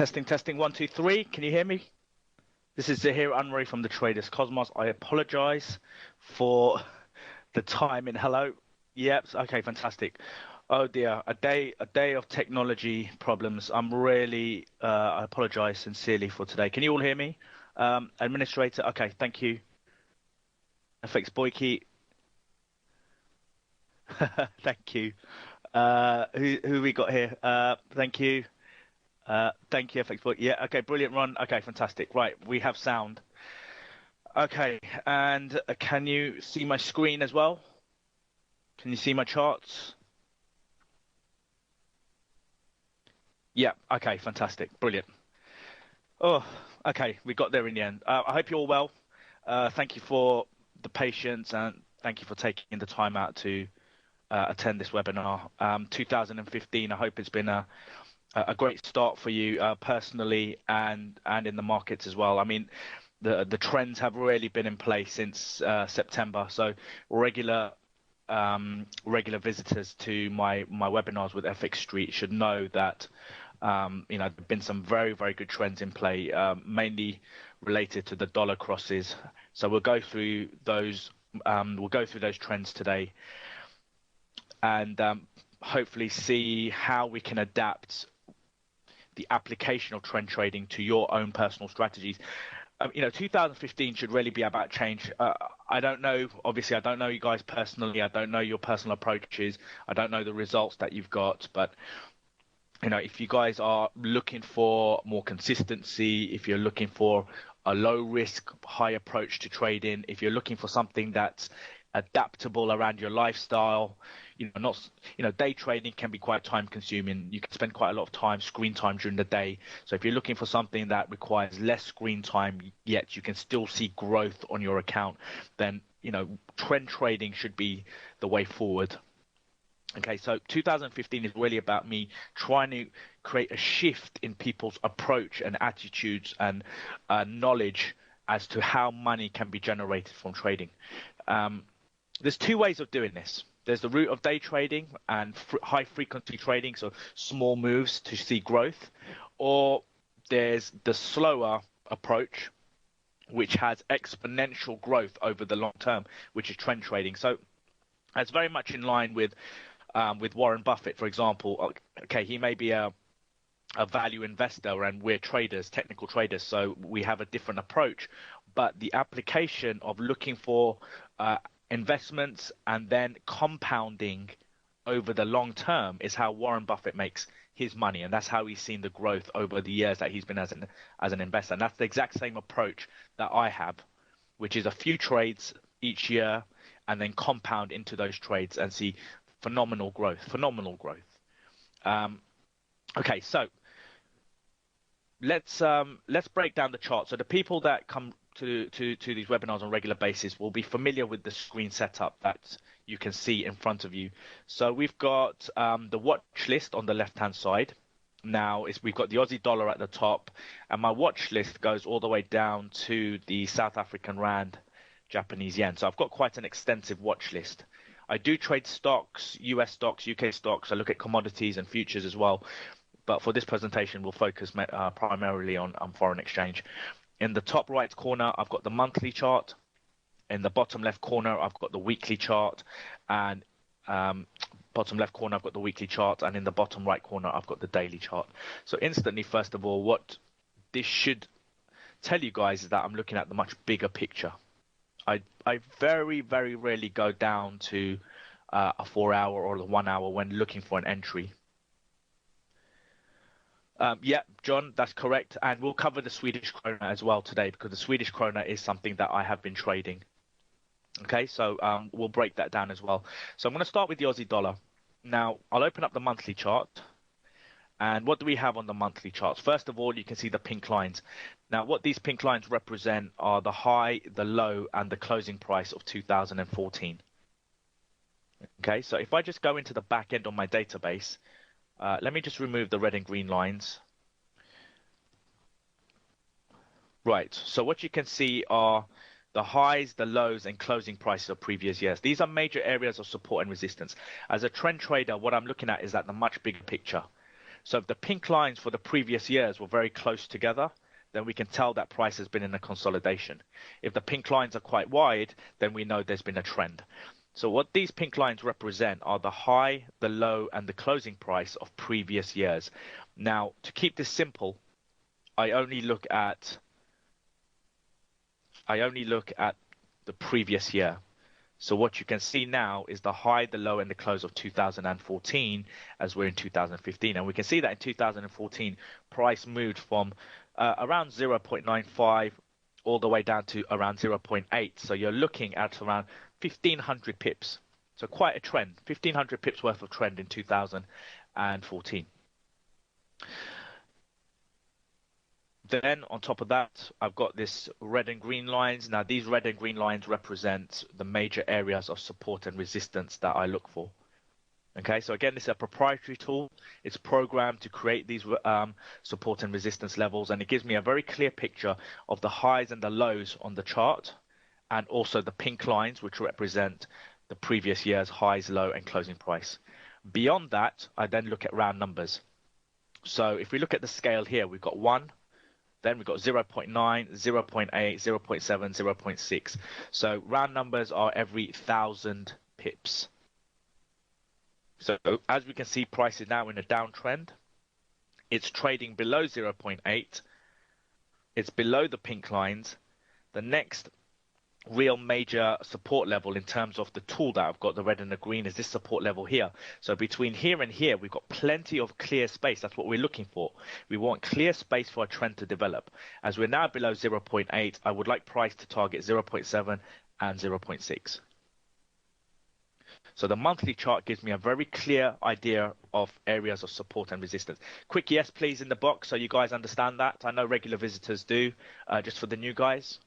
Testing, testing, one, two, three. Can you hear me? This is Zahir Unruh from the Traders Cosmos. I apologize for the time in. Hello. Yep. Okay. Fantastic. Oh dear. A day of technology problems. I apologize sincerely for today. Can you all hear me? Administrator. Okay. Thank you. FX Boyke. Thank you. Who we got here? Thank you. Thank you, FX Boy. Yeah, okay, brilliant run. Okay, fantastic. Right, we have sound. Okay, and can you see my screen as well? Can you see my charts? Yeah, okay, fantastic. Brilliant. Oh, okay, we got there in the end. I hope you're all well. Thank you for the patience and thank you for taking the time out to attend this webinar. 2015, I hope it's been a great start for you personally and in the markets as well. I mean, the trends have really been in place since September. So regular visitors to my webinars with FX Street should know that there've been some very good trends in play, mainly related to the dollar crosses. So we'll go through those. We'll go through those trends today, and hopefully see how we can adapt the application of trend trading to your own personal strategies. 2015 should really be about change. I don't know, obviously, I don't know you guys personally. I don't know your personal approaches. I don't know the results that you've got. But, if you guys are looking for more consistency, if you're looking for a low risk, high approach to trading, if you're looking for something that's adaptable around your lifestyle, day trading can be quite time consuming. You can spend quite a lot of time, screen time during the day. So if you're looking for something that requires less screen time, yet you can still see growth on your account, then, trend trading should be the way forward. Okay, so 2015 is really about me trying to create a shift in people's approach and attitudes and knowledge as to how money can be generated from trading. There's two ways of doing this. There's the route of day trading and high frequency trading, so small moves to see growth, or there's the slower approach, which has exponential growth over the long term, which is trend trading. So that's very much in line with Warren Buffett, for example. Okay, he may be a value investor and we're traders, technical traders, so we have a different approach, but the application of looking for investments and then compounding over the long term is how Warren Buffett makes his money, and that's how he's seen the growth over the years that he's been as an investor. And that's the exact same approach that I have, which is a few trades each year and then compound into those trades and see phenomenal growth. Okay, so let's break down the chart. So the people that come to these webinars on a regular basis will be familiar with the screen setup that you can see in front of you. So we've got the watch list on the left hand side. Now we've got the Aussie dollar at the top, and my watch list goes all the way down to the South African rand, Japanese yen. So I've got quite an extensive watch list. I do trade stocks, US stocks, UK stocks. I look at commodities and futures as well. But for this presentation, we'll focus primarily on foreign exchange. In the top right corner, I've got the monthly chart. In the bottom left corner, I've got the weekly chart. And bottom left corner, I've got the weekly chart. And in the bottom right corner, I've got the daily chart. So instantly, first of all, what this should tell you guys is that I'm looking at the much bigger picture. I very rarely go down to a 4 hour or the 1 hour when looking for an entry. Yeah, John, that's correct. And we'll cover the Swedish krona as well today, because the Swedish krona is something that I have been trading. Okay, so we'll break that down as well. So I'm going to start with the Aussie dollar. Now, I'll open up the monthly chart. And what do we have on the monthly charts? First of all, you can see the pink lines. Now, what these pink lines represent are the high, the low, and the closing price of 2014. Okay, so if I just go into the back end of my database, let me just remove the red and green lines. Right, so what you can see are the highs, the lows, and closing prices of previous years. These are major areas of support and resistance. As a trend trader, what I'm looking at is at the much bigger picture. So if the pink lines for the previous years were very close together, then we can tell that price has been in a consolidation. If the pink lines are quite wide, then we know there's been a trend. So what these pink lines represent are the high, the low, and the closing price of previous years. Now, to keep this simple, I only look at the previous year. So what you can see now is the high, the low, and the close of 2014 as we're in 2015. And we can see that in 2014, price moved from around 0.95 all the way down to around 0.8. So you're looking at around 1,500 pips. So quite a trend, 1,500 pips worth of trend in 2014. Then on top of that, I've got this red and green lines. Now these red and green lines represent the major areas of support and resistance that I look for. Okay, so again, this is a proprietary tool. It's programmed to create these support and resistance levels, and it gives me a very clear picture of the highs and the lows on the chart, and also the pink lines, which represent the previous year's highs, low, and closing price. Beyond that, I then look at round numbers. So if we look at the scale here, we've got 1, then we've got 0.9, 0.8, 0.7, 0.6. So round numbers are every 1,000 pips. So as we can see, price is now in a downtrend. It's trading below 0.8. It's below the pink lines. The next real major support level in terms of the tool that I've got, the red and the green, is this support level here. So between here and here, we've got plenty of clear space. That's what we're looking for. We want clear space for a trend to develop. As we're now below 0.8, I would like price to target 0.7 and 0.6. So the monthly chart gives me a very clear idea of areas of support and resistance. Quick yes, please, in the box so you guys understand that. I know regular visitors do, just for the new guys.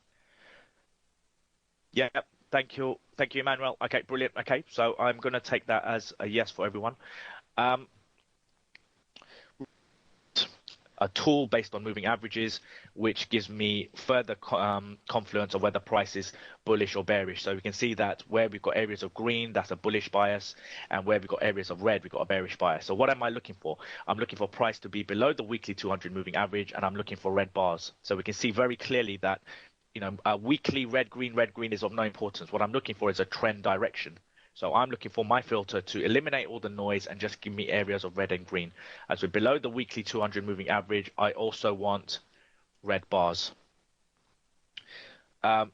Yeah, thank you. Thank you, Emmanuel. Okay, brilliant. Okay, so I'm going to take that as a yes for everyone. A tool based on moving averages, which gives me further confluence of whether price is bullish or bearish. So we can see that where we've got areas of green, that's a bullish bias, and where we've got areas of red, we've got a bearish bias. So what am I looking for? I'm looking for price to be below the weekly 200 moving average, and I'm looking for red bars. So we can see very clearly that, you know, a weekly red green is of no importance. What I'm looking for is a trend direction. So I'm looking for my filter to eliminate all the noise and just give me areas of red and green. As we're below the weekly 200 moving average, I also want red bars. The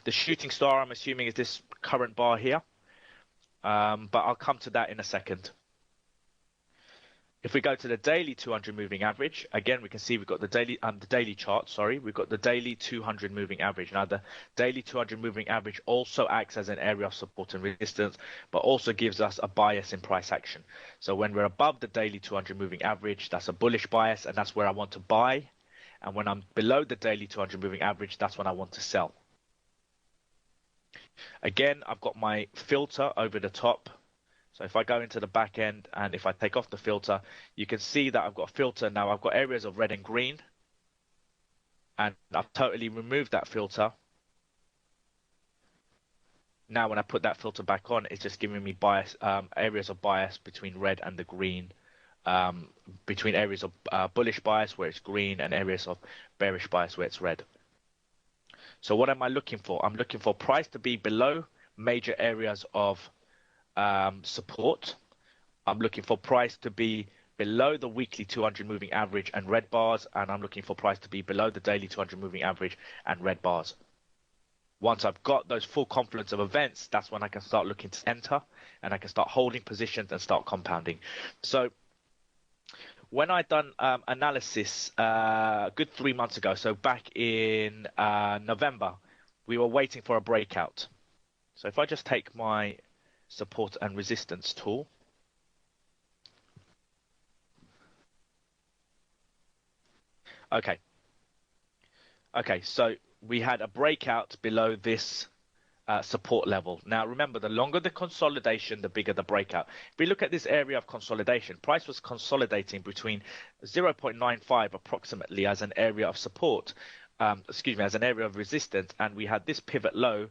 shooting star, I'm assuming, is this current bar here. But I'll come to that in a second. If we go to the daily 200 moving average, again, we can see we've got the daily chart, sorry, we've got the daily 200 moving average. Now, the daily 200 moving average also acts as an area of support and resistance, but also gives us a bias in price action. So when we're above the daily 200 moving average, that's a bullish bias, and that's where I want to buy. And when I'm below the daily 200 moving average, that's when I want to sell. Again, I've got my filter over the top. So if I go into the back end and if I take off the filter, you can see that I've got a filter. Now I've got areas of red and green, and I've totally removed that filter. Now when I put that filter back on, it's just giving me bias, areas of bias between red and the green, between areas of bullish bias where it's green and areas of bearish bias where it's red. So what am I looking for? I'm looking for price to be below major areas of support. I'm looking for price to be below the weekly 200 moving average and red bars, and I'm looking for price to be below the daily 200 moving average and red bars. Once I've got those full confluence of events, that's when I can start looking to enter, and I can start holding positions and start compounding. So when I done analysis a good 3 months ago, so back in November, we were waiting for a breakout. So if I just take my support and resistance tool, okay, so we had a breakout below this support level. Now remember, the longer the consolidation, the bigger the breakout. If we look at this area of consolidation, price was consolidating between 0.95 approximately as an area of support, as an area of resistance, and we had this pivot low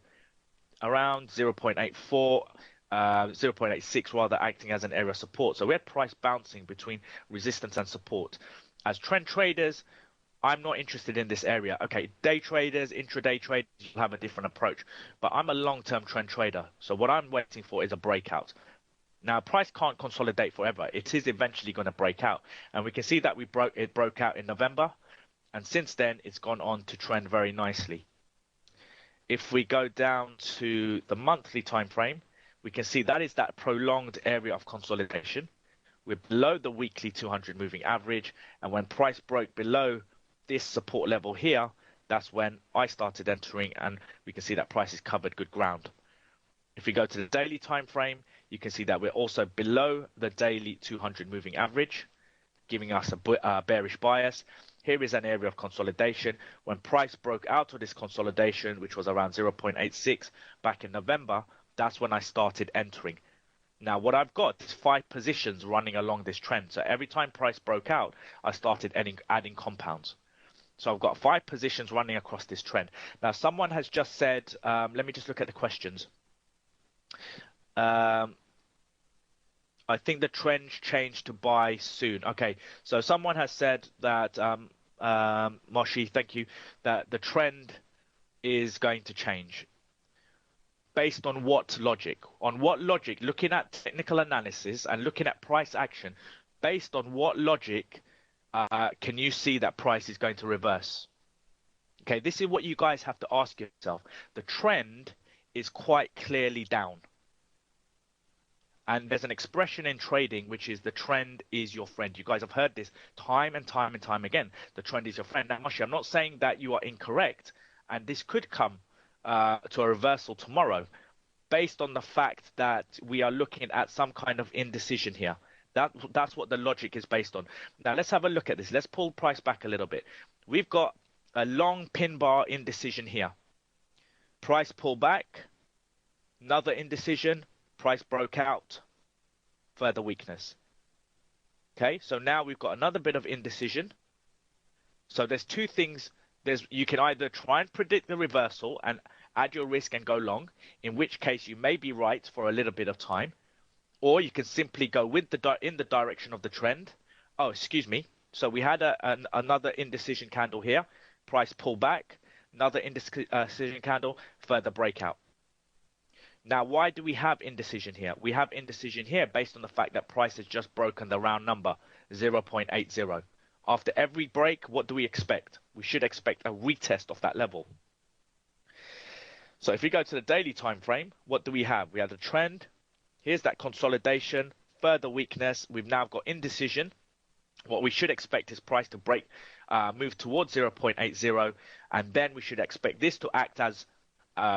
around 0.84. 0.86 rather, acting as an area of support. So we had price bouncing between resistance and support. As trend traders, I'm not interested in this area. Okay, day traders, intraday traders will have a different approach, but I'm a long-term trend trader. So what I'm waiting for is a breakout. Now, price can't consolidate forever. It is eventually going to break out, and we can see that it broke out in November, and since then it's gone on to trend very nicely. If we go down to the monthly time frame, we can see that is that prolonged area of consolidation. We're below the weekly 200 moving average, and when price broke below this support level here, that's when I started entering, and we can see that price has covered good ground. If we go to the daily time frame, you can see that we're also below the daily 200 moving average, giving us a bearish bias. Here is an area of consolidation. When price broke out of this consolidation, which was around 0.86 back in November, that's when I started entering. Now, what I've got is 5 positions running along this trend. So every time price broke out, I started adding compounds. So I've got 5 positions running across this trend. Now, someone has just said, let me just look at the questions. I think the trend changed to buy soon. Okay, so someone has said that, Moshi, thank you, that the trend is going to change. Based on what logic? On what logic? Looking at technical analysis and looking at price action, based on what logic can you see that price is going to reverse? Okay, this is what you guys have to ask yourself. The trend is quite clearly down. And there's an expression in trading, which is the trend is your friend. You guys have heard this time and time and time again. The trend is your friend. Now, Moshi, I'm not saying that you are incorrect, and this could come to a reversal tomorrow, based on the fact that we are looking at some kind of indecision here. That's what the logic is based on. Now, let's have a look at this. Let's pull price back a little bit. We've got a long pin bar indecision here. Price pull back, another indecision. Price broke out, further weakness. Okay, so now we've got another bit of indecision. So there's 2 things. You can either try and predict the reversal and add your risk and go long, in which case you may be right for a little bit of time, or you can simply go with in the direction of the trend. Oh, excuse me. So we had another indecision candle here. Price pull back, another indecision candle, further breakout. Now, why do we have indecision here? We have indecision here based on the fact that price has just broken the round number, 0.80. After every break, what do we expect? We should expect a retest of that level. So if we go to the daily time frame, what do we have? We have the trend. Here's that consolidation, further weakness. We've now got indecision. What we should expect is price to move towards 0.80, and then we should expect this to act as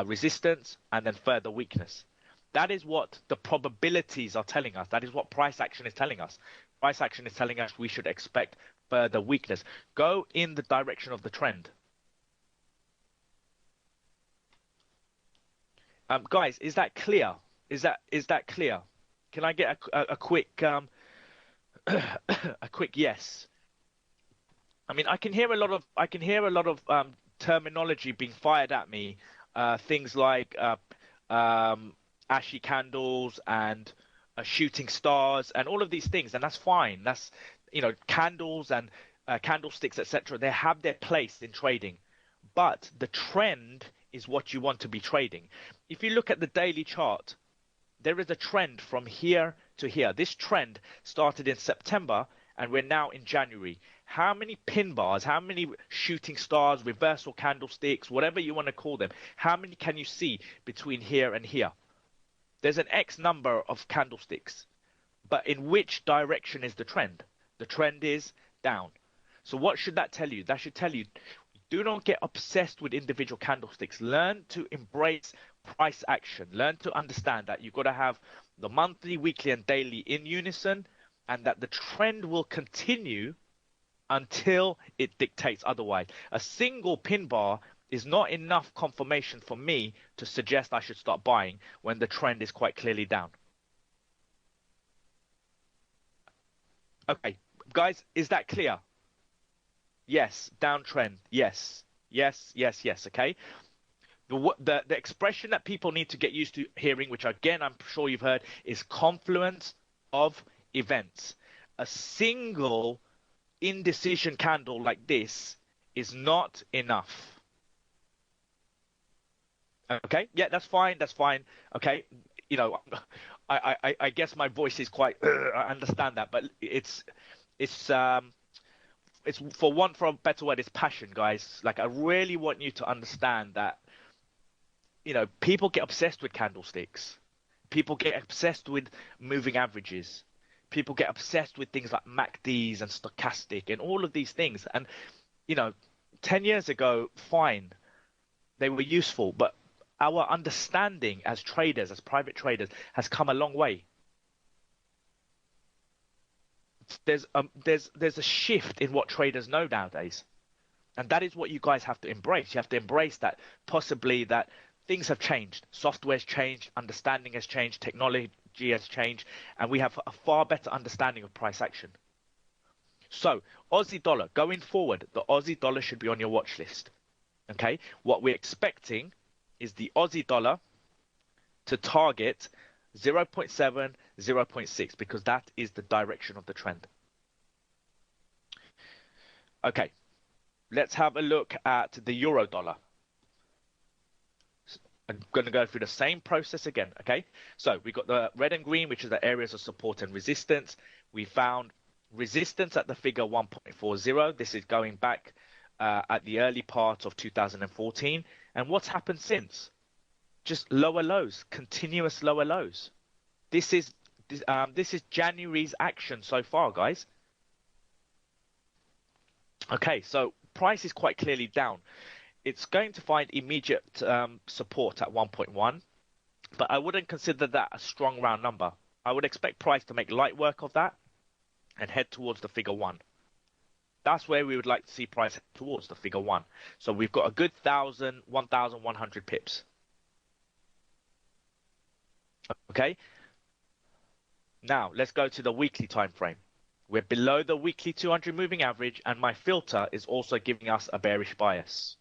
resistance and then further weakness. That is what the probabilities are telling us. That is what price action is telling us. Price action is telling us we should expect further weakness. Go in the direction of the trend. Guys, is that clear? Is that clear? Can I get a quick a quick yes? I mean, I can hear a lot of terminology being fired at me. Things like ashy candles and shooting stars and all of these things, and that's fine. That's, candles and candlesticks, etc. They have their place in trading, but the trend is what you want to be trading. If you look at the daily chart, there is a trend from here to here. This trend started in September, and we're now in January. How many pin bars, how many shooting stars, reversal candlesticks, whatever you want to call them, how many can you see between here and here? There's an X number of candlesticks. But in which direction is the trend? The trend is down. So what should that tell you? That should tell you, do not get obsessed with individual candlesticks. Learn to embrace price action. Learn to understand that you've got to have the monthly, weekly, and daily in unison, and that the trend will continue until it dictates otherwise. A single pin bar is not enough confirmation for me to suggest I should start buying when the trend is quite clearly down. Okay, guys, is that clear? Yes, downtrend. Yes, yes, yes, yes. Okay. The expression that people need to get used to hearing, which again I'm sure you've heard, is confluence of events. A single indecision candle like this is not enough. Okay, yeah, that's fine. That's fine. Okay, you know, I guess my voice is quite. I understand that, but it's it's for a better word, it's passion, guys. Like I really want you to understand that people get obsessed with candlesticks. People get obsessed with moving averages. People get obsessed with things like MACDs and stochastic and all of these things. And, you know, 10 years ago, fine, they were useful, but our understanding as traders, as private traders, has come a long way. There's a shift in what traders know nowadays. And that is what you guys have to embrace. You have to embrace that possibly that things have changed. Software's changed, understanding has changed, technology has changed, and we have a far better understanding of price action. So Aussie dollar, going forward, the Aussie dollar should be on your watch list. Okay, what we're expecting is the Aussie dollar to target 0.7, 0.6, because that is the direction of the trend. Okay, let's have a look at the euro dollar. I'm going to go through the same process again, okay? So we got the red and green, which are the areas of support and resistance. We found resistance at the figure 1.40. This is going back at the early part of 2014. And what's happened since? Just lower lows, continuous lower lows. This is January's action so far, guys. Okay, so price is quite clearly down. It's going to find immediate support at 1.1, but I wouldn't consider that a strong round number. I would expect price to make light work of that and head towards the figure 1. That's where we would like to see price head towards the figure 1. So we've got a good 1,100 pips. Okay. Now let's go to the weekly time frame. We're below the weekly 200 moving average, and my filter is also giving us a bearish bias.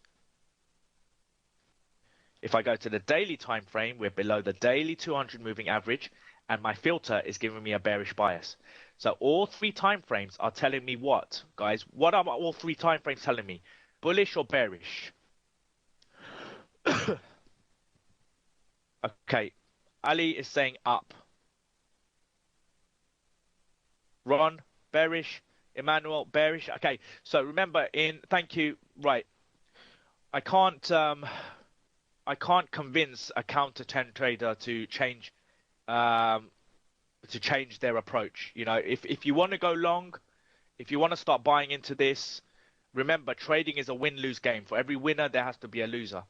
If I go to the daily time frame, we're below the daily 200 moving average, and my filter is giving me a bearish bias. So all three time frames are telling me what, guys? What are all three time frames telling me? Bullish or bearish? Okay, Ali is saying up. Ron, bearish. Emmanuel, bearish. Okay, so remember thank you. Right, I can't convince a counter 10 trader to change their approach. You know, if you want to go long, if you want to start buying into this, remember trading is a win-lose game. For every winner, there has to be a loser.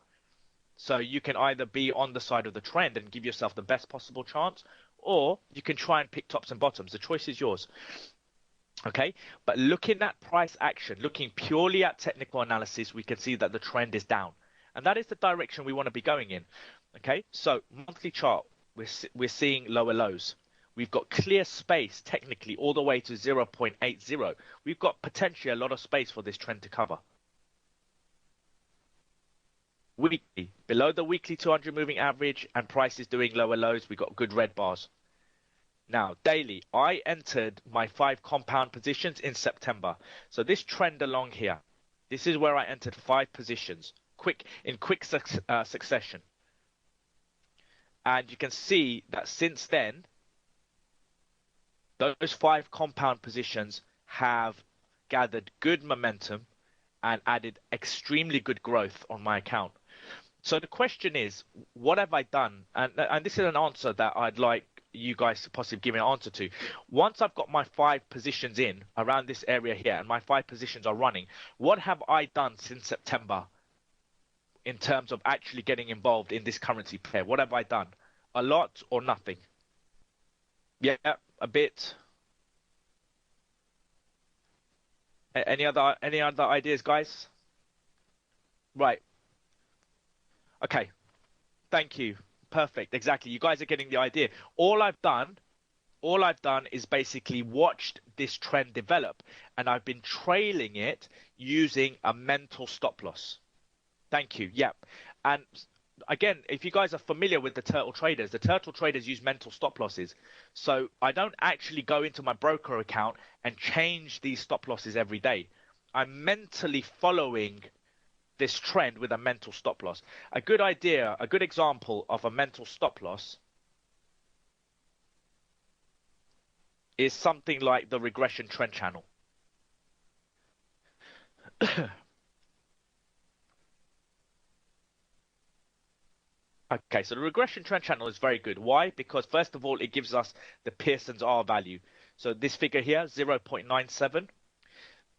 So you can either be on the side of the trend and give yourself the best possible chance, or you can try and pick tops and bottoms. The choice is yours. Okay, but looking at price action, looking purely at technical analysis, we can see that the trend is down. And that is the direction we want to be going in. Okay, so monthly chart, we're seeing lower lows. We've got clear space technically all the way to 0.80. We've got potentially a lot of space for this trend to cover. Weekly, below the weekly 200 moving average, and price is doing lower lows. We've got good red bars. Now, daily, I entered my 5 compound positions in September. So this trend along here, this is where I entered 5 positions in quick succession. And you can see that since then, those 5 compound positions have gathered good momentum and added extremely good growth on my account. So the question is, what have I done? And this is an answer that I'd like you guys to possibly give me an answer to. Once I've got my 5 positions in around this area here and my 5 positions are running, what have I done since September in terms of actually getting involved in this currency pair? What have I done? A lot or nothing? Yeah, a bit. Any other ideas, guys? Right. Okay. Thank you. Perfect. Exactly. You guys are getting the idea. All I've done is basically watched this trend develop, and I've been trailing it using a mental stop loss. Thank you. Yeah. And again, if you guys are familiar with the turtle traders use mental stop losses. So I don't actually go into my broker account and change these stop losses every day. I'm mentally following this trend with a mental stop loss. A good idea, a good example of a mental stop loss is something like the regression trend channel. Okay, so the regression trend channel is very good. Why? Because first of all, it gives us the Pearson's R value. So this figure here, 0.97,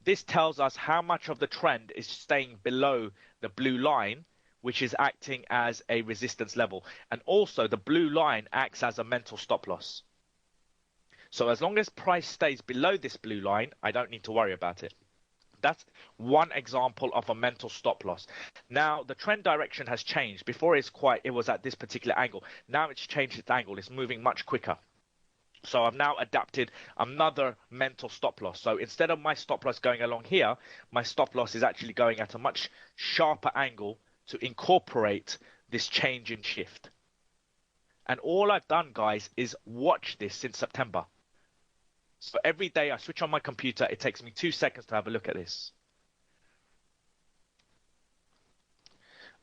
this tells us how much of the trend is staying below the blue line, which is acting as a resistance level. And also the blue line acts as a mental stop loss. So as long as price stays below this blue line, I don't need to worry about it. That's one example of a mental stop loss. Now the trend direction has changed. Before it was at this particular angle. Now it's changed its angle. It's moving much quicker. So I've now adapted another mental stop loss. So instead of my stop loss going along here, my stop loss is actually going at a much sharper angle to incorporate this change in shift. And all I've done, guys, is watch this since September. So every day I switch on my computer, it takes me 2 seconds to have a look at this.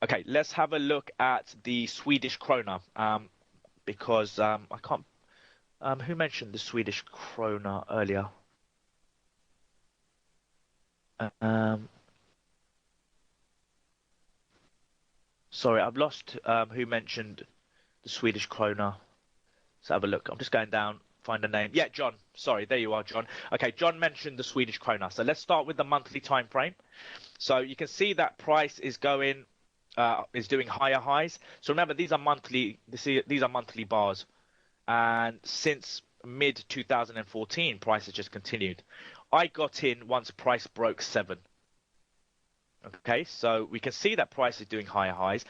Okay, let's have a look at the Swedish krona, because I can't. Who mentioned the Swedish krona earlier? Sorry, I've lost who mentioned the Swedish krona. Let's have a look. I'm just going down. Find a name. Yeah, John. Sorry, there you are, John. Okay, John mentioned the Swedish krona. So let's start with the monthly time frame. So you can see that price is doing higher highs. So remember, these are monthly. These are monthly bars, and since mid 2014, price has just continued. I got in once price broke 7. Okay, so we can see that price is doing higher highs.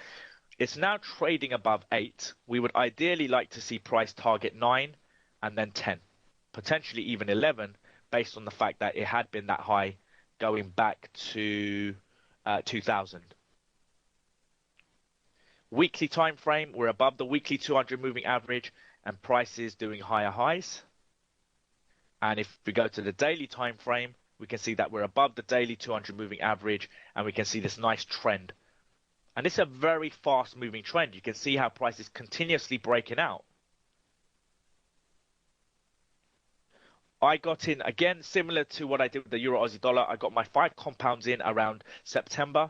It's now trading above 8. We would ideally like to see price target 9. And then 10, potentially even 11, based on the fact that it had been that high going back to 2000. Weekly time frame, we're above the weekly 200 moving average, and prices doing higher highs. And if we go to the daily time frame, we can see that we're above the daily 200 moving average, and we can see this nice trend. And it's a very fast moving trend. You can see how price is continuously breaking out. I got in, again, similar to what I did with the Euro Aussie dollar. I got my 5 compounds in around September,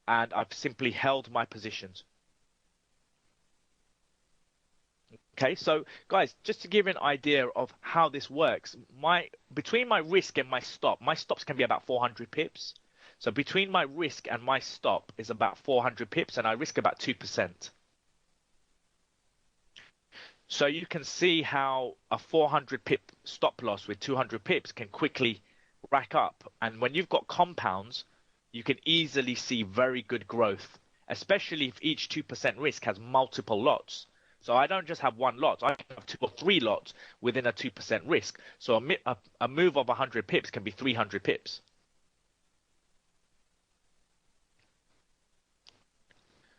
and I've simply held my positions. Okay, so guys, just to give you an idea of how this works, between my risk and my stops can be about 400 pips. So between my risk and my stop is about 400 pips, and I risk about 2%. So you can see how a 400 pip stop loss with 200 pips can quickly rack up. And when you've got compounds, you can easily see very good growth, especially if each 2% risk has multiple lots. So I don't just have one lot. I have 2 or 3 lots within a 2% risk. So a move of 100 pips can be 300 pips.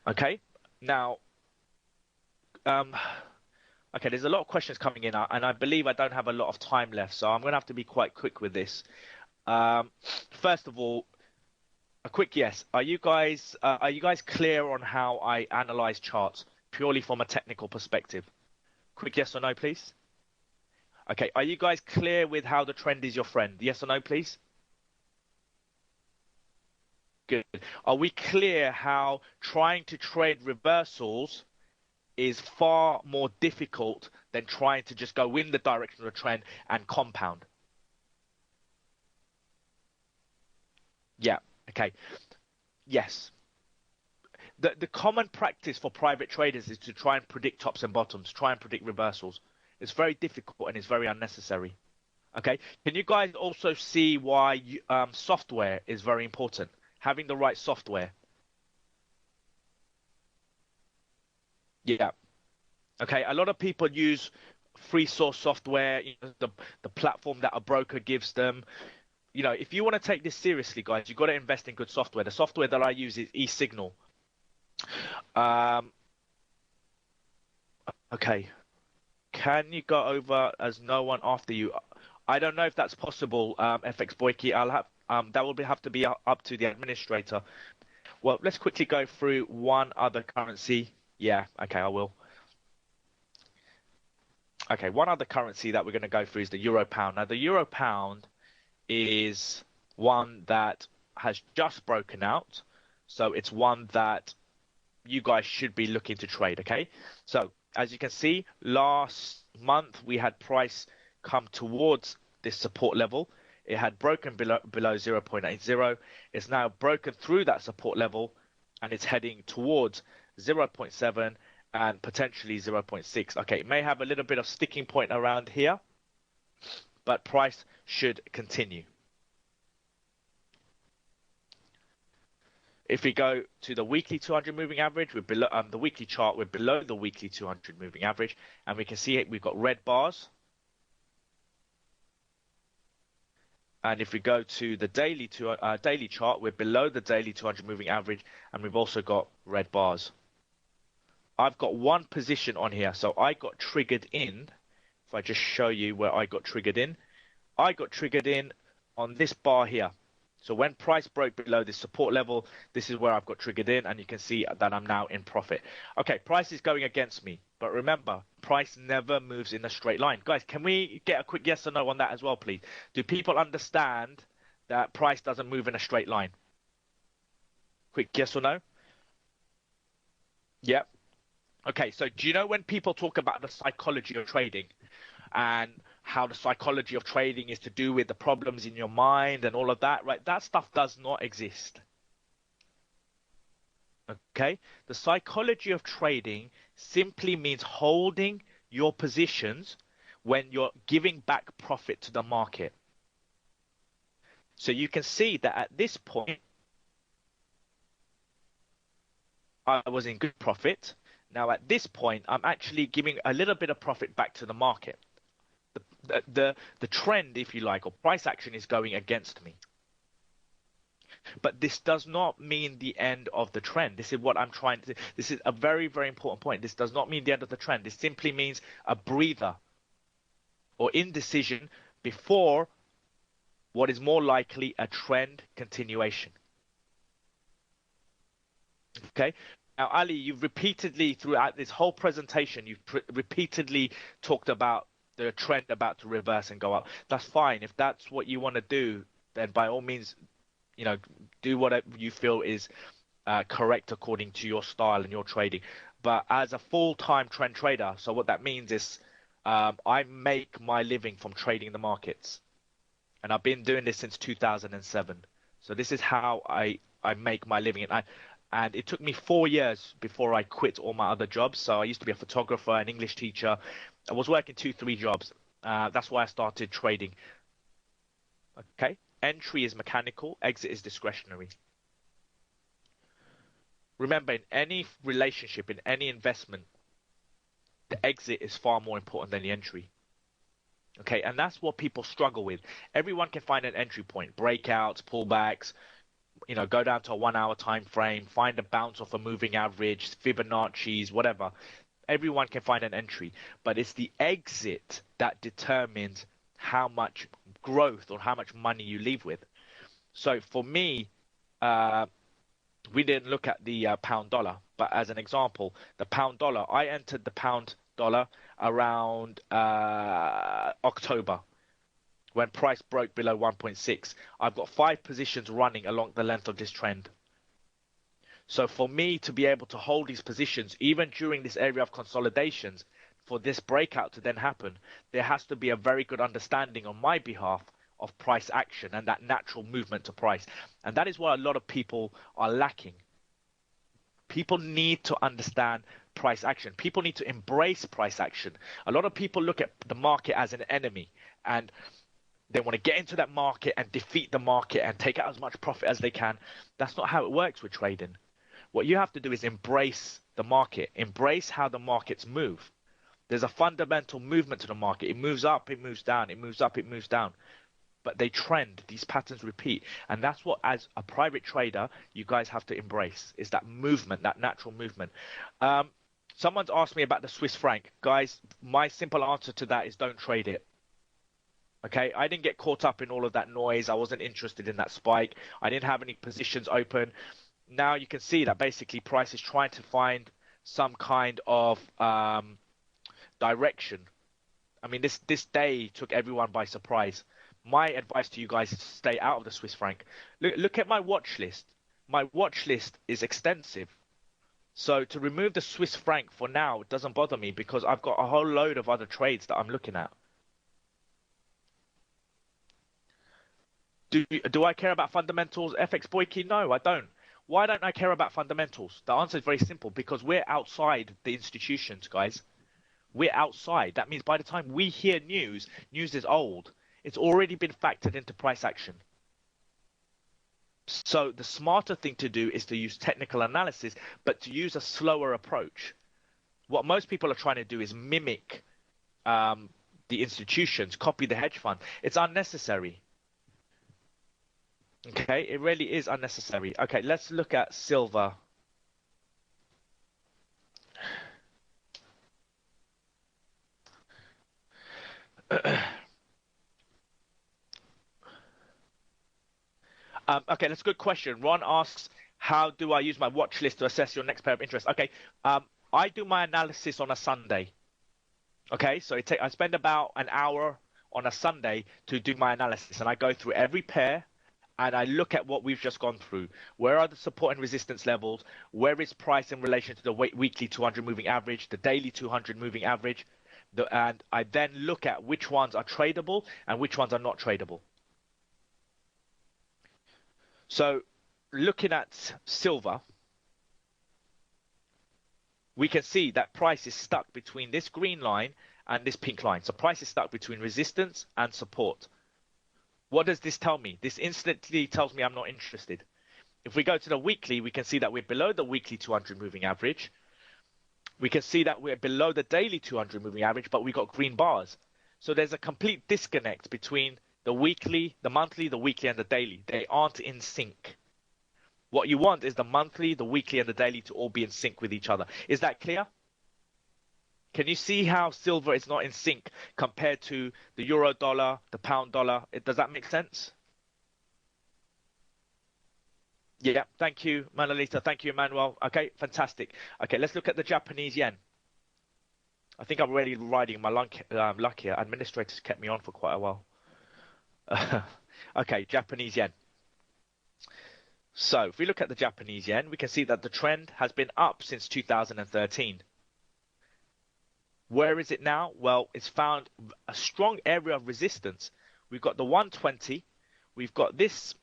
Okay, now, okay, there's a lot of questions coming in, and I believe I don't have a lot of time left, so I'm going to have to be quite quick with this. First of all, a quick yes. Are you guys clear on how I analyze charts purely from a technical perspective? Quick yes or no, please. Okay, are you guys clear with how the trend is your friend? Yes or no, please. Good. Are we clear how trying to trade reversals is far more difficult than trying to just go in the direction of the trend and compound? Yeah. Okay. Yes. The common practice for private traders is to try and predict tops and bottoms, try and predict reversals. It's very difficult and it's very unnecessary. Okay. Can you guys also see why software is very important? Having the right software. Yeah. Okay. A lot of people use free source software, the platform that a broker gives them. If you want to take this seriously, guys, you've got to invest in good software. The software that I use is eSignal. Okay. Can you go over as no one after you? I don't know if that's possible, FX Boyki. I'll have that will have to be up to the administrator. Well, let's quickly go through one other currency. Yeah, okay, I will. Okay, one other currency that we're going to go through is the euro pound. Now, the euro pound is one that has just broken out. So it's one that you guys should be looking to trade, okay? So as you can see, last month we had price come towards this support level. It had broken below 0.80. It's now broken through that support level and it's heading towards 0.7 and potentially 0.6. Okay, it may have a little bit of sticking point around here, but price should continue. If we go to the weekly 200 moving average, we're below the weekly chart. We're below the weekly 200 moving average, and we can see it. We've got red bars. And if we go to the daily chart, we're below the daily 200 moving average, and we've also got red bars. I've got one position on here, so I got triggered in. If I just show you where I got triggered in, I got triggered in on this bar here. So when price broke below this support level, this is where I've got triggered in, and you can see that I'm now in profit. Okay, price is going against me, but remember, price never moves in a straight line. Guys, can we get a quick yes or no on that as well, please? Do people understand that price doesn't move in a straight line? Quick yes or no? Yep. Okay, so do you know when people talk about the psychology of trading and how the psychology of trading is to do with the problems in your mind and all of that, right? That stuff does not exist. Okay? The psychology of trading simply means holding your positions when you're giving back profit to the market. So you can see that at this point, I was in good profit. Now at this point, I'm actually giving a little bit of profit back to the market. The trend, if you like, or price action is going against me. But this does not mean the end of the trend. This is what I'm trying to. This is a very, very important point. This does not mean the end of the trend. This simply means a breather or indecision before what is more likely a trend continuation. Okay. Now, Ali, you've repeatedly throughout this whole presentation, you've repeatedly talked about the trend about to reverse and go up. That's fine. If that's what you want to do, then by all means, do whatever you feel is correct according to your style and your trading. But as a full-time trend trader, so what that means is I make my living from trading the markets, and I've been doing this since 2007. So this is how I make my living, and it took me 4 years before I quit all my other jobs. So I used to be a photographer, an English teacher. I was working 2, 3 jobs. That's why I started trading. Okay. Entry is mechanical, exit is discretionary. Remember, in any relationship, in any investment, the exit is far more important than the entry. Okay, and that's what people struggle with. Everyone can find an entry point, breakouts, pullbacks, go down to a 1 hour time frame, find a bounce off a moving average, Fibonacci's, whatever. Everyone can find an entry, but it's the exit that determines how much growth or how much money you leave with. So for me, we didn't look at the pound dollar, but as an example, the pound dollar, I entered the pound dollar around October when price broke below 1.6. I've got 5 positions running along the length of this trend. So for me to be able to hold these positions, even during this area of consolidations, for this breakout to then happen, there has to be a very good understanding on my behalf of price action and that natural movement to price. And that is what a lot of people are lacking. People need to understand price action. People need to embrace price action. A lot of people look at the market as an enemy and they want to get into that market and defeat the market and take out as much profit as they can. That's not how it works with trading. What you have to do is embrace the market, embrace how the markets move. There's a fundamental movement to the market. It moves up, it moves down, it moves up, it moves down. But they trend, these patterns repeat. And that's what, as a private trader, you guys have to embrace, is that movement, that natural movement. Someone's asked me about the Swiss franc. Guys, my simple answer to that is don't trade it. Okay, I didn't get caught up in all of that noise. I wasn't interested in that spike. I didn't have any positions open. Now you can see that basically price is trying to find some kind of direction. I mean, this day took everyone by surprise. My advice to you guys is to stay out of the Swiss franc. Look at my watch list. My watch list is extensive. So to remove the Swiss franc for now doesn't bother me because I've got a whole load of other trades that I'm looking at. Do I care about fundamentals, FX Boyki? No, I don't. Why don't I care about fundamentals? The answer is very simple, because we're outside the institutions, guys. We're outside. That means by the time we hear news, news is old. It's already been factored into price action. So the smarter thing to do is to use technical analysis, but to use a slower approach. What most people are trying to do is mimic the institutions, copy the hedge fund. It's unnecessary. Okay, it really is unnecessary. Okay, let's look at silver. Okay, that's a good question. Ron asks, how do I use my watch list to assess your next pair of interests? Okay, I do my analysis on a Sunday. Okay, so I spend about an hour on a Sunday to do my analysis, and I go through every pair and I look at what we've just gone through. Where are the support and resistance levels? Where is price in relation to the weekly 200 moving average, the daily 200 moving average? And I then look at which ones are tradable and which ones are not tradable. So looking at silver, we can see that price is stuck between this green line and this pink line. So price is stuck between resistance and support. What does this tell me? This instantly tells me I'm not interested. If we go to the weekly, we can see that we're below the weekly 200 moving average. We can see that we're below the daily 200 moving average, but we got green bars. So there's a complete disconnect between the weekly, the monthly, the weekly, and the daily. They aren't in sync. What you want is the monthly, the weekly, and the daily to all be in sync with each other. Is that clear? Can you see how silver is not in sync compared to the euro dollar, the pound dollar? Does that make sense? Yeah, thank you, Manolita. Thank you, Emmanuel. Okay, fantastic. Okay, let's look at the Japanese yen. I think I'm really riding my luck here. Administrators kept me on for quite a while. Okay, Japanese yen. So if we look at the Japanese yen, we can see that the trend has been up since 2013. Where is it now? Well, it's found a strong area of resistance. We've got the 120. We've got this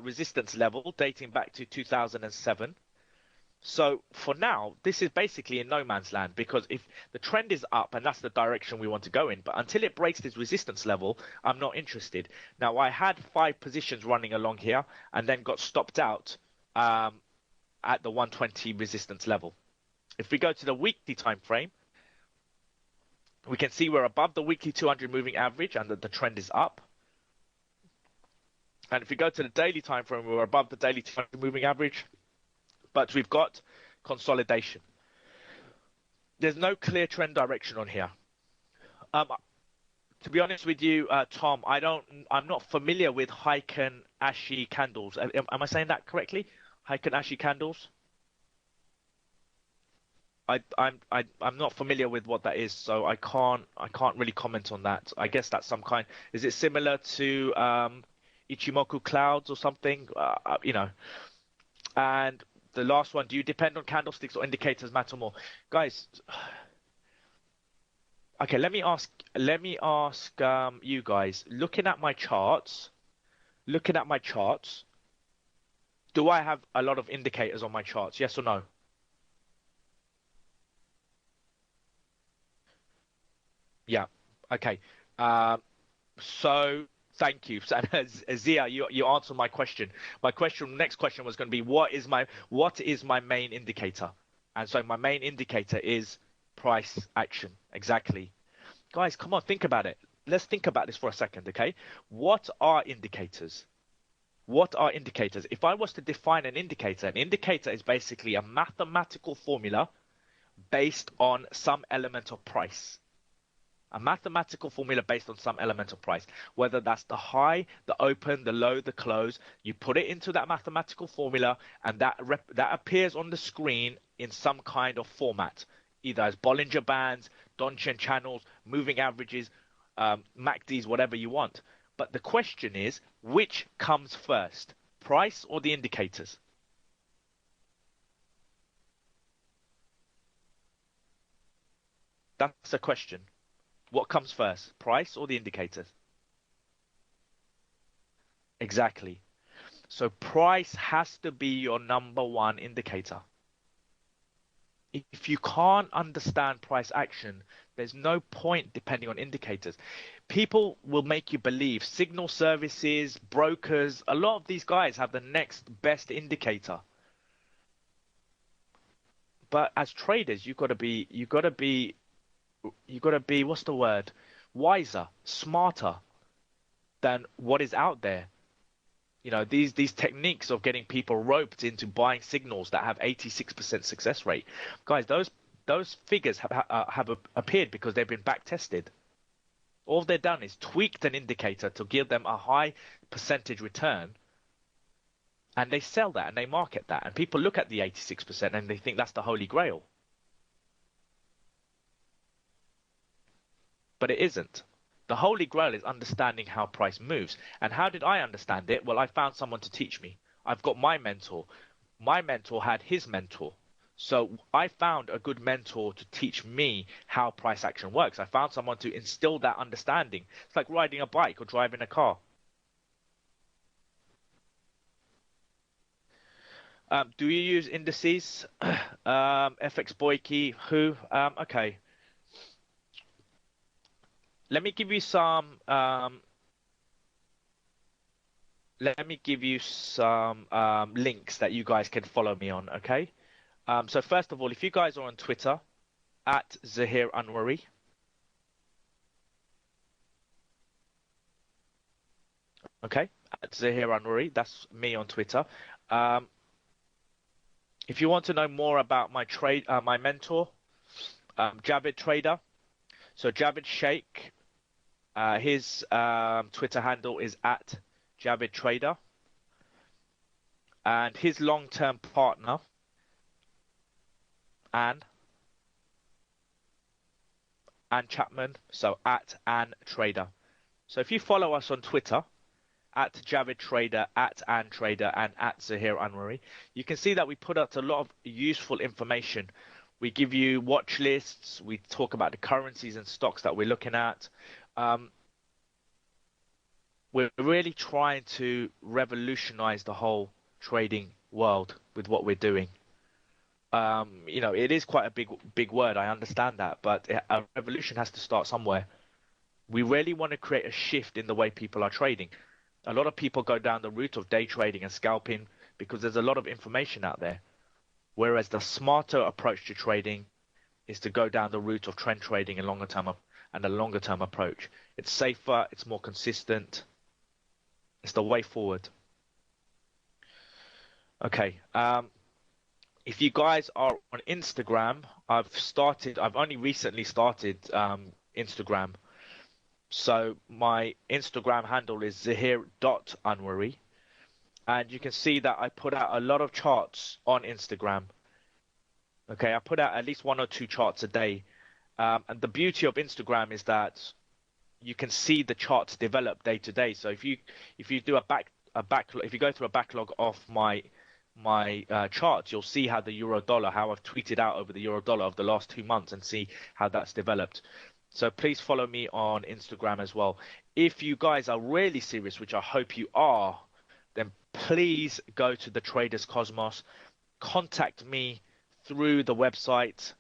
resistance level dating back to 2007. So for now, this is basically in no man's land, because if the trend is up and that's the direction we want to go in, but until it breaks this resistance level, I'm not interested. Now, I had 5 positions running along here and then got stopped out at the 120 resistance level. If we go to the weekly time frame, we can see we're above the weekly 200 moving average and that the trend is up. And if we go to the daily time frame, we're above the daily 200 moving average, but we've got consolidation. There's no clear trend direction on here. To be honest with you, Tom, I'm not familiar with Heiken Ashi candles. Am I saying that correctly? Heiken Ashi candles? I'm not familiar with what that is, so I can't really comment on that. I guess that's some kind. Is it similar to Ichimoku clouds or something? And the last one, do you depend on candlesticks or indicators matter more? Guys, okay, let me ask you guys, looking at my charts, do I have a lot of indicators on my charts? Yes or no? Yeah. Okay. So thank you. Zia, you answered my question. Next question was going to be, what is my main indicator? And so my main indicator is price action. Exactly. Guys, come on, think about it. Let's think about this for a second, okay? What are indicators? What are indicators? If I was to define an indicator is basically a mathematical formula based on some element of price. A mathematical formula based on some element of price, whether that's the high, the open, the low, the close. You put it into that mathematical formula, and that appears on the screen in some kind of format, either as Bollinger Bands, Donchian channels, moving averages, MACDs, whatever you want. But the question is, which comes first, price or the indicators? That's the question. What comes first, price or the indicators? Exactly. So price has to be your number one indicator. If you can't understand price action, there's no point depending on indicators. People will make you believe signal services, brokers, a lot of these guys have the next best indicator. But as traders, you gotta be, what's the word? Wiser, smarter than what is out there. These techniques of getting people roped into buying signals that have 86% success rate, guys, those figures have appeared because they've been back tested. All they've done is tweaked an indicator to give them a high percentage return, and they sell that and they market that, and people look at the 86% and they think that's the holy grail, but it isn't. The holy grail is understanding how price moves. And how did I understand it? Well, I found someone to teach me. I've got my mentor. My mentor had his mentor. So I found a good mentor to teach me how price action works. I found someone to instill that understanding. It's like riding a bike or driving a car. Do you use indices? FX Boyke, who? Okay. Let me give you some links that you guys can follow me on, okay? So first of all, if you guys are on Twitter, at Zahir Anwari, okay? At Zahir Anwari, that's me on Twitter. Um, if you want to know more about my mentor, Javid Trader, so Javid Sheikh, his Twitter handle is at Javid Trader, and his long-term partner, Anne Chapman, so at Anne Trader. So if you follow us on Twitter, at Javid Trader, at Anne Trader, and at Zahir Anwari, you can see that we put out a lot of useful information. We give you watch lists. We talk about the currencies and stocks that we're looking at. We're really trying to revolutionize the whole trading world with what we're doing. It is quite a big word. I understand that, but a revolution has to start somewhere. We really want to create a shift in the way people are trading. A lot of people go down the route of day trading and scalping because there's a lot of information out there. Whereas the smarter approach to trading is to go down the route of trend trading and a longer term approach. It's safer, it's more consistent, it's the way forward. Okay. If you guys are on Instagram, I've only recently started Instagram. So my Instagram handle is zahir.anwari. And you can see that I put out a lot of charts on Instagram. Okay, I put out at least one or two charts a day. And the beauty of Instagram is that you can see the charts develop day to day. So if you do if you go through a backlog of my charts, you'll see how the euro dollar, how I've tweeted out over the euro dollar of the last 2 months and see how that's developed. So please follow me on Instagram as well. If you guys are really serious, which I hope you are, then please go to the Traders Cosmos, contact me through the website.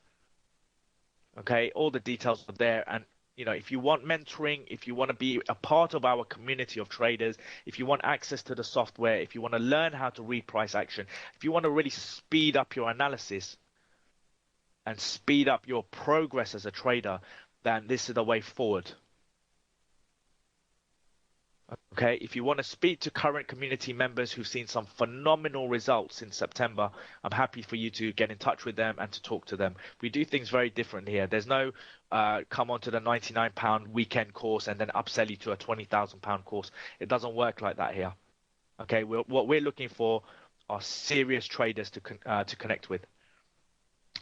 Okay, all the details are there. And if you want mentoring, if you want to be a part of our community of traders, if you want access to the software, if you want to learn how to read price action, if you want to really speed up your analysis and speed up your progress as a trader, then this is the way forward. Okay, if you want to speak to current community members who've seen some phenomenal results in September, I'm happy for you to get in touch with them and to talk to them. We do things very different here. There's no come on to the £99 weekend course and then upsell you to a £20,000 course. It doesn't work like that here. Okay, what we're looking for are serious traders to connect with.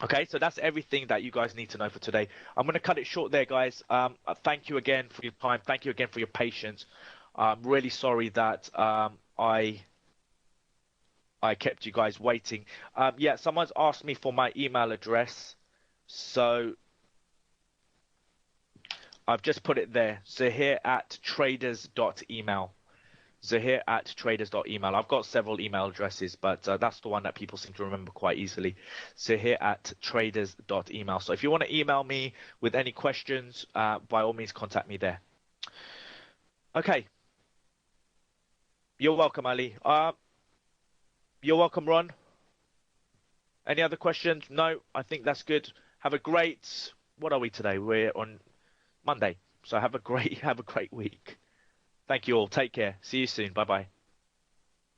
Okay, so that's everything that you guys need to know for today. I'm going to cut it short there, guys. Thank you again for your time. Thank you again for your patience. I'm really sorry that I kept you guys waiting. Yeah, someone's asked me for my email address, so I've just put it there. Zahir@traders.email. Zahir@traders.email. I've got several email addresses, but that's the one that people seem to remember quite easily. Zahir@traders.email. So if you want to email me with any questions, by all means, contact me there. Okay. You're welcome, Ali. You're welcome, Ron. Any other questions? No, I think that's good. Have a great, what are we today? We're on Monday. So have a great week. Thank you all. Take care. See you soon. Bye bye.